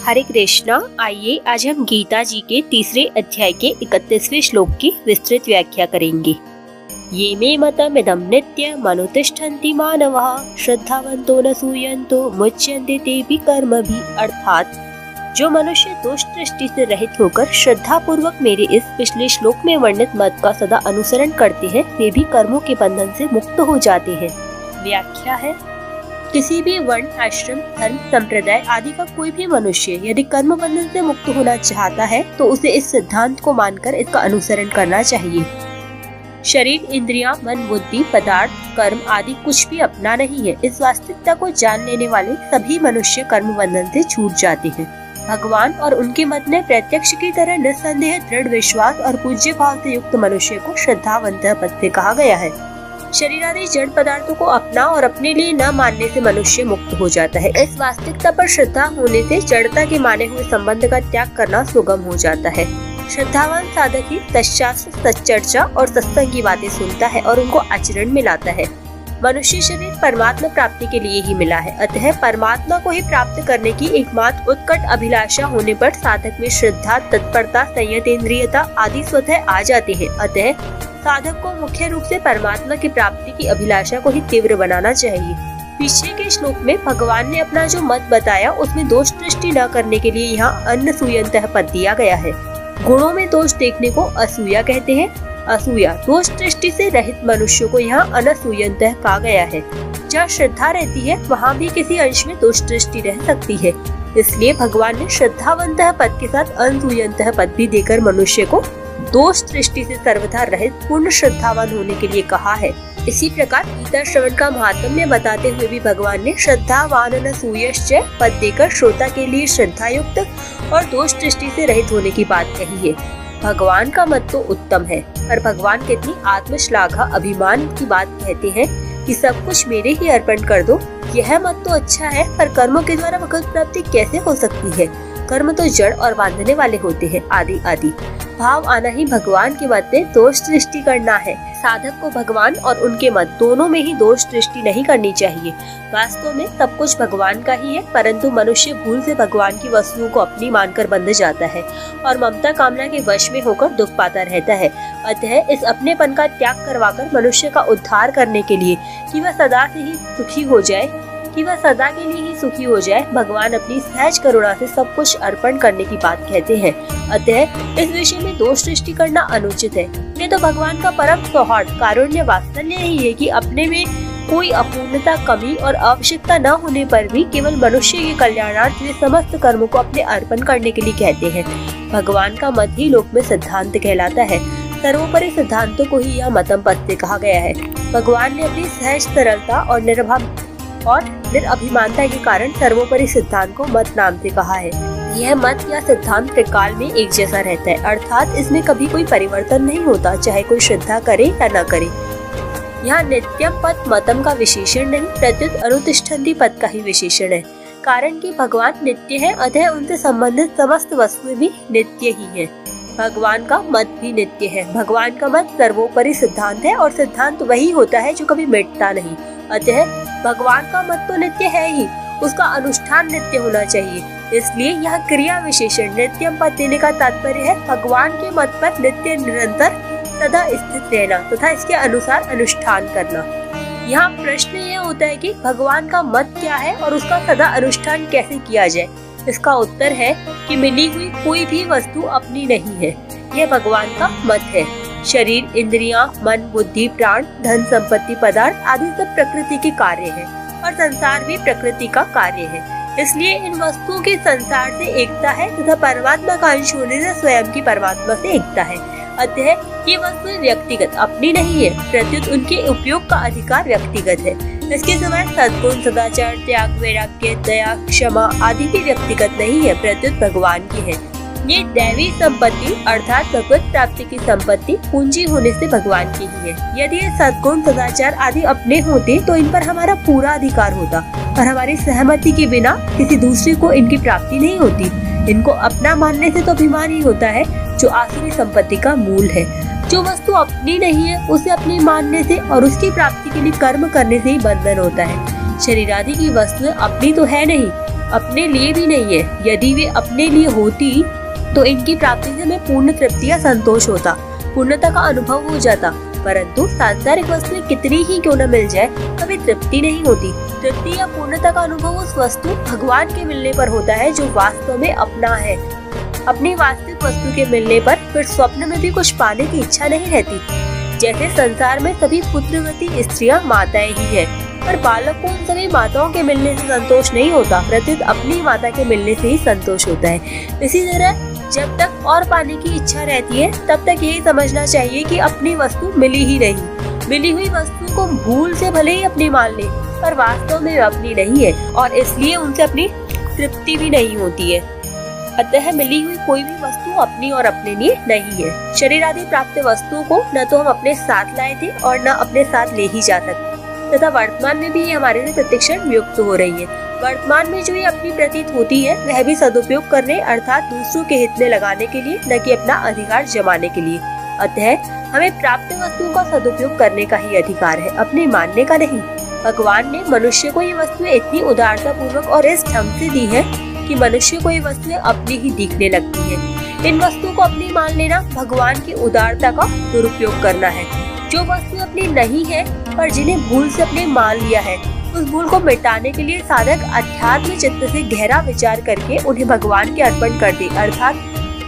हरे कृष्णा। आइए आज हम गीता जी के तीसरे अध्याय के 31वें श्लोक की विस्तृत व्याख्या करेंगे। ये मे मतमिदं नित्यम् अनुतिष्ठन्ति मानवः श्रद्धावन्तो न सूयन्तो मुच्यन्ते तेऽपि कर्मभिः। अर्थात जो मनुष्य दोष दृष्टि से रहित होकर श्रद्धा पूर्वक मेरे इस पिछले श्लोक में वर्णित मत का सदा अनुसरण करते हैं, वे भी कर्मों के बंधन से मुक्त हो जाते हैं। व्याख्या है, किसी भी वर्ण, आश्रम, धर्म, संप्रदाय आदि का कोई भी मनुष्य यदि कर्म बंधन से मुक्त होना चाहता है तो उसे इस सिद्धांत को मानकर इसका अनुसरण करना चाहिए। शरीर, इंद्रियां, मन, बुद्धि, पदार्थ, कर्म आदि कुछ भी अपना नहीं है। इस वास्तविकता को जान लेने वाले सभी मनुष्य कर्म बंधन से छूट जाते हैं। भगवान और उनके मत में प्रत्यक्ष की तरह निस्संदेह दृढ़ विश्वास और पूज्य भाव से युक्त मनुष्य को श्रद्धावंत पद से कहा गया है। शरीर आदि जड़ पदार्थों को अपना और अपने लिए न मानने से मनुष्य मुक्त हो जाता है। इस वास्तविकता पर श्रद्धा होने से जड़ता के माने हुए संबंध का त्याग करना सुगम हो जाता है। श्रद्धावान साधक ही सच्चास्त्र, सच्चर्चा और सत्संग की बातें सुनता है और उनको आचरण में लाता है। मनुष्य शरीर परमात्मा प्राप्ति के लिए ही मिला है, अतः परमात्मा को ही प्राप्त करने की एकमात्र उत्कट अभिलाषा होने पर साधक में श्रद्धा, तत्परता, संयतेंद्रियता आदि स्वतः आ जाते हैं। अतः साधक को मुख्य रूप से परमात्मा की प्राप्ति की अभिलाषा को ही तीव्र बनाना चाहिए। पीछे के श्लोक में भगवान ने अपना जो मत बताया उसमें दोष दृष्टि न करने के लिए यहाँ अनसूयन्तः पद दिया गया है। गुणों में दोष देखने को असूया कहते हैं। असूया दोष दृष्टि से रहित मनुष्य को यहाँ अनसूयन्तः कहा गया है। जहाँ श्रद्धा रहती है वहाँ भी किसी अंश में दोष दृष्टि रह सकती है, इसलिए भगवान ने श्रद्धावन्तः पद के साथ अनसूयन्तः पद भी देकर मनुष्य को दोष दृष्टि से सर्वथा रहित पूर्ण श्रद्धावान होने के लिए कहा है। इसी प्रकार गीता श्रवण का महात्म्य बताते हुए भी भगवान ने श्रद्धावान अनसूयश्च पद देकर श्रोता के लिए श्रद्धायुक्त और दोष दृष्टि से रहित होने की बात कही है। भगवान का मत तो उत्तम है, पर भगवान कितनी आत्मश्लाघा अभिमान की बात कहते हैं कि सब कुछ मेरे ही अर्पण कर दो। यह मत तो अच्छा है, पर कर्मों के द्वारा भगवत प्राप्ति कैसे हो सकती है? कर्म तो जड़ और बांधने वाले होते हैं। आदि आदि भाव आना ही भगवान के मत में दोष दृष्टि करना है। साधक को भगवान और उनके मत दोनों में ही दोष दृष्टि नहीं करनी चाहिए। वास्तव में सब कुछ भगवान का ही है, परंतु मनुष्य भूल से भगवान की वस्तुओं को अपनी मानकर बंध जाता है और ममता कामना के वश में होकर दुख पाता रहता है। अतः इस अपनेपन का त्याग करवाकर मनुष्य का उद्धार करने के लिए कि वह सदा के लिए ही सुखी हो जाए, भगवान अपनी सहज करुणा से सब कुछ अर्पण करने की बात कहते हैं। अतः इस विषय में दोष दृष्टि करना अनुचित है। ये तो भगवान का परम सौहार्द, कारुण्य, वात्सल्य ही है कि अपने में कोई अपूर्णता, कमी और आवश्यकता न होने पर भी केवल मनुष्य के कल्याणार्थ वे समस्त कर्मों को अपने अर्पण करने के लिए कहते हैं। भगवान का मत ही लोक में सिद्धांत कहलाता है। सर्वोपरि सिद्धांतों को ही यह मतम पद से कहा गया है। भगवान ने अपनी सहज सरलता और निरअभिमानता के कारण सर्वोपरि सिद्धांत को मत नाम से कहा है। यह मत या सिद्धांत त्रिकाल में एक जैसा रहता है, अर्थात इसमें कभी कोई परिवर्तन नहीं होता, चाहे कोई श्रद्धा करे या न करे। यहाँ नित्यम पद मतम का विशेषण नहीं, प्रत्युत अनुतिष्ठन्ति पद का ही विशेषण है। कारण कि भगवान नित्य है, अतः उनसे संबंधित समस्त वस्तुएं भी नित्य ही है। भगवान का मत भी नित्य है। भगवान का मत सर्वोपरि सिद्धांत है और सिद्धांत वही होता है जो कभी मिटता नहीं। अतः भगवान का मत तो नित्य है ही, उसका अनुष्ठान नित्य होना चाहिए। इसलिए यह क्रिया विशेषण नित्यम पद देने का तात्पर्य है भगवान के मत पर नित्य निरंतर सदा स्थित रहना तथा इसके अनुसार अनुष्ठान करना। यहाँ प्रश्न यह होता है कि भगवान का मत क्या है और उसका सदा अनुष्ठान कैसे किया जाए। इसका उत्तर है कि मिली हुई कोई भी वस्तु अपनी नहीं है, यह भगवान का मत है। शरीर, इंद्रियां, मन, बुद्धि, प्राण, धन, संपत्ति, पदार्थ आदि सब प्रकृति के कार्य हैं और संसार भी प्रकृति का कार्य है। इसलिए इन वस्तुओं के संसार से एकता है तथा परमात्मा का अंश होने से स्वयं की परमात्मा से एकता है। अतः ये वस्तु व्यक्तिगत अपनी नहीं है, प्रत्युत उनके उपयोग का अधिकार व्यक्तिगत है। इसके समान सद्गुण, सदाचार, त्याग, वैराग्य, दया, क्षमा आदि भी व्यक्तिगत नहीं है, प्रत्युत भगवान की है। ये दैवी संपत्ति अर्थात भगवत प्राप्ति की संपत्ति पूंजी होने से भगवान की ही है। यदि ये सद्गुण, सदाचार आदि अपने होते तो इन पर हमारा पूरा अधिकार होता, पर हमारी सहमति के बिना किसी दूसरे को इनकी प्राप्ति नहीं होती। इनको अपना मानने से तो अभिमान ही होता है, जो आसुरी संपत्ति का मूल है। जो वस्तु अपनी नहीं है उसे अपनी मानने से और उसकी प्राप्ति के लिए कर्म करने से ही बंधन होता है। शरीर आदि की वस्तुएं अपनी तो है नहीं, अपने लिए भी नहीं है। यदि वे अपने लिए होती तो इनकी प्राप्ति से हमें पूर्ण तृप्ति या संतोष होता, पूर्णता का अनुभव हो जाता। परंतु सांसारिक वस्तुएं कितनी ही क्यों न मिल जाए, कभी तृप्ति नहीं होती। तृप्ति या पूर्णता का अनुभव उस वस्तु भगवान के मिलने पर होता है जो वास्तव में अपना है। अपनी वास्तविक वस्तु के मिलने पर फिर स्वप्न में भी कुछ पाने की इच्छा नहीं रहती। जैसे संसार में सभी पुत्रवती स्त्रियां माताएं ही है, पर बालक को उन सभी माताओं के मिलने से संतोष नहीं होता, प्रत्युत अपनी माता के मिलने से ही संतोष होता है। इसी तरह जब तक और पाने की इच्छा रहती है तब तक यही समझना चाहिए कि अपनी वस्तु मिली ही नहीं। मिली हुई वस्तु को भूल से भले ही अपनी मान ले, पर वास्तव में अपनी नहीं है और इसलिए उनसे अपनी तृप्ति भी नहीं होती है। अतः मिली हुई कोई भी वस्तु अपनी और अपने लिए नहीं है। शरीर आदि प्राप्त वस्तुओं को न तो हम अपने साथ लाए थे और न अपने साथ ले ही जा सकते, तथा वर्तमान में भी ये हमारे से प्रतिक्षण वियुक्त हो रही है। वर्तमान में जो ये अपनी प्रतीत होती है वह भी सदुपयोग करने अर्थात दूसरों के हित में लगाने के लिए, न कि अपना अधिकार जमाने के लिए। अतः हमें प्राप्त वस्तुओं का सदुपयोग करने का ही अधिकार है, अपने मानने का नहीं। भगवान ने मनुष्य को ये वस्तुएं इतनी उदारता पूर्वक और इस ढंग से दी है कि मनुष्य को ये वस्तुएं अपनी ही दिखने लगती है। इन वस्तुओं को अपनी मान लेना भगवान की उदारता का दुरुपयोग करना है। जो वस्तु अपनी नहीं है पर जिन्हें भूल से अपने मान लिया है, उस भूल को मिटाने के लिए साधक अध्यात्म चित्त से गहरा विचार करके उन्हें भगवान के अर्पण कर दे, अर्थात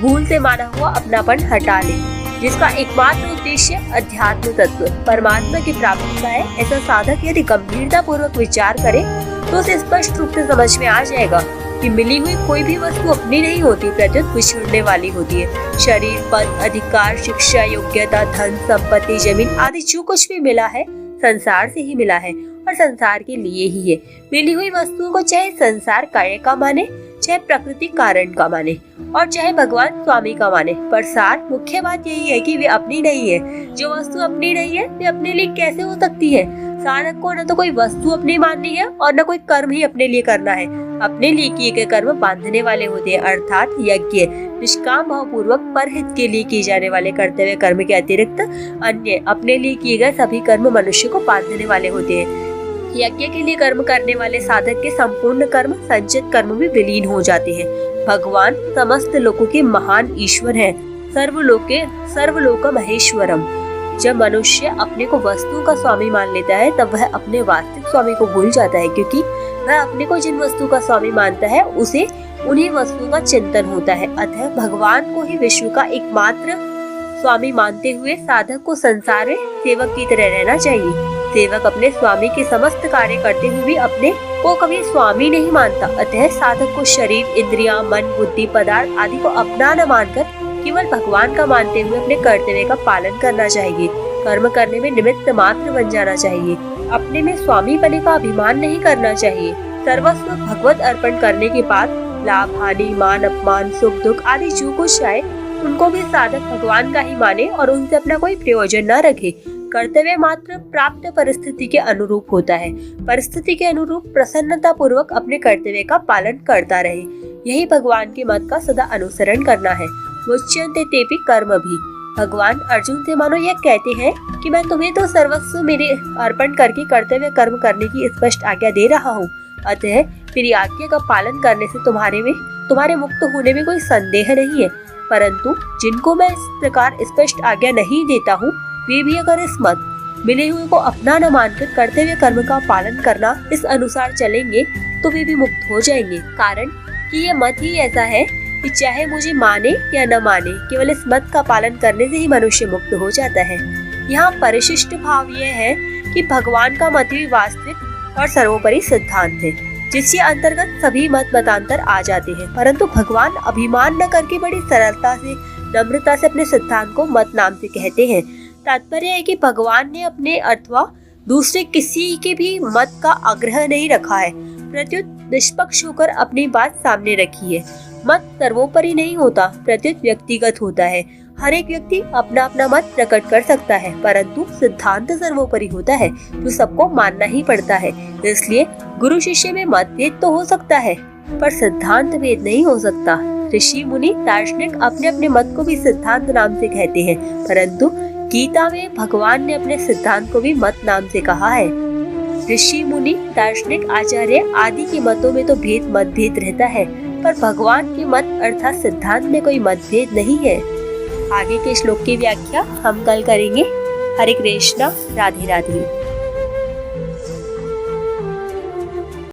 भूल से माना हुआ अपनापन हटा ले, जिसका एकमात्र उद्देश्य अध्यात्म तत्व परमात्मा की प्राप्ति का है। ऐसा साधक यदि गंभीरता पूर्वक विचार करे तो उसे स्पष्ट रूप से समझ में आ जाएगा कि मिली हुई कोई भी वस्तु अपनी नहीं होती, प्रत्युत बिछुड़ने वाली होती है। शरीर, पद, अधिकार, शिक्षा, योग्यता, धन, संपत्ति, जमीन आदि जो कुछ भी मिला है संसार से ही मिला है और संसार के लिए ही है। मिली हुई वस्तुओं को चाहे संसार कार्य का माने, चाहे प्रकृति कारण का माने और चाहे भगवान स्वामी का माने, पर सार मुख्य बात यही है कि वे अपनी नहीं है। जो वस्तु अपनी नहीं है वे अपने लिए कैसे हो सकती है? साधक को न तो कोई वस्तु अपनी माननी है और न कोई कर्म ही अपने लिए करना है। अपने लिए किए गए कर्म बांधने वाले होते हैं, अर्थात यज्ञ निष्काम भाव पूर्वक परहित के लिए किए जाने वाले कर्तव्य कर्म के अतिरिक्त अन्य अपने लिए किए गए सभी कर्म मनुष्य को बांधने वाले होते हैं। यज्ञ के लिए कर्म करने वाले साधक के संपूर्ण कर्म संचित कर्म में विलीन हो जाते हैं। भगवान समस्त लोकों के महान ईश्वर हैं, सर्वलोक महेश्वरम। जब मनुष्य अपने को वस्तु का स्वामी मान लेता है तब वह अपने वास्तविक स्वामी को भूल जाता है, क्योंकि वह अपने को जिन वस्तु का स्वामी मानता है उसे उन्हीं वस्तुओं का चिंतन होता है। अतः भगवान को ही विश्व का एकमात्र स्वामी मानते हुए साधक को संसार में सेवक की तरह रहना चाहिए। सेवक अपने स्वामी के समस्त कार्य करते हुए भी अपने को कभी स्वामी नहीं मानता। अतः साधक को शरीर, इंद्रियां, मन, बुद्धि, पदार्थ आदि को अपना न मानकर केवल भगवान का मानते हुए अपने कर्तव्य का पालन करना चाहिए। कर्म करने में निमित्त मात्र बन जाना चाहिए। अपने में स्वामी बने का अभिमान नहीं करना चाहिए। सर्वस्व भगवत अर्पण करने के बाद लाभ, हानि, मान, अपमान, सुख, दुख आदि जो कुछ आए उनको भी साधक भगवान का ही माने और उनसे अपना कोई प्रयोजन न रखे। कर्तव्य मात्र प्राप्त परिस्थिति के अनुरूप होता है। परिस्थिति के अनुरूप प्रसन्नता पूर्वक अपने कर्तव्य का पालन करता रहे, यही भगवान के मत का सदा अनुसरण करना है। मुच्यन्ते तेपि कर्म भी। भगवान अर्जुन से मानो यह कहते हैं कि मैं तुम्हें तो सर्वस्व मेरे अर्पण करके कर्तव्य कर्म करने की स्पष्ट आज्ञा दे रहा हूँ। अतः मेरी आज्ञा का पालन करने से तुम्हारे मुक्त होने में कोई संदेह नहीं है। परंतु जिनको मैं इस प्रकार स्पष्ट आज्ञा नहीं देता हूँ वे भी अगर इस मत मिले हुए को अपना न मानकर कर्तव्य कर्म का पालन करना इस अनुसार चलेंगे तो वे भी मुक्त हो जाएंगे। कारण कि यह मत ही ऐसा है कि चाहे मुझे माने या न माने, केवल इस मत का पालन करने से ही मनुष्य मुक्त हो जाता है। यहाँ परिशिष्ट भाव यह है कि भगवान का मत ही वास्तविक और सर्वोपरि सिद्धांत है, जिसके अंतर्गत सभी मत मतांतर आ जाते हैं। परंतु भगवान अभिमान न करके बड़ी सरलता से, नम्रता से अपने सिद्धांत को मत नाम से कहते हैं। तात्पर्य है कि भगवान ने अपने अथवा दूसरे किसी के भी मत का आग्रह नहीं रखा है, प्रत्युत निष्पक्ष होकर अपनी बात सामने रखी है। मत सर्वोपरि नहीं होता, प्रत्युत व्यक्तिगत होता है। हर एक व्यक्ति अपना अपना मत प्रकट कर सकता है, परंतु सिद्धांत सर्वोपरि होता है जो सबको मानना ही पड़ता है। इसलिए गुरु शिष्य में मतभेद तो हो सकता है पर सिद्धांत भेद नहीं हो सकता। ऋषि मुनि दार्शनिक अपने अपने मत को भी सिद्धांत नाम से कहते हैं, परंतु गीता में भगवान ने अपने सिद्धांत को भी मत नाम से कहा है। ऋषि मुनि, दार्शनिक, आचार्य आदि के मतों में तो मतभेद रहता है, पर भगवान के मत अर्थात सिद्धांत में कोई मतभेद नहीं है। आगे के श्लोक की व्याख्या हम कल करेंगे। हरे कृष्णा, राधे राधे।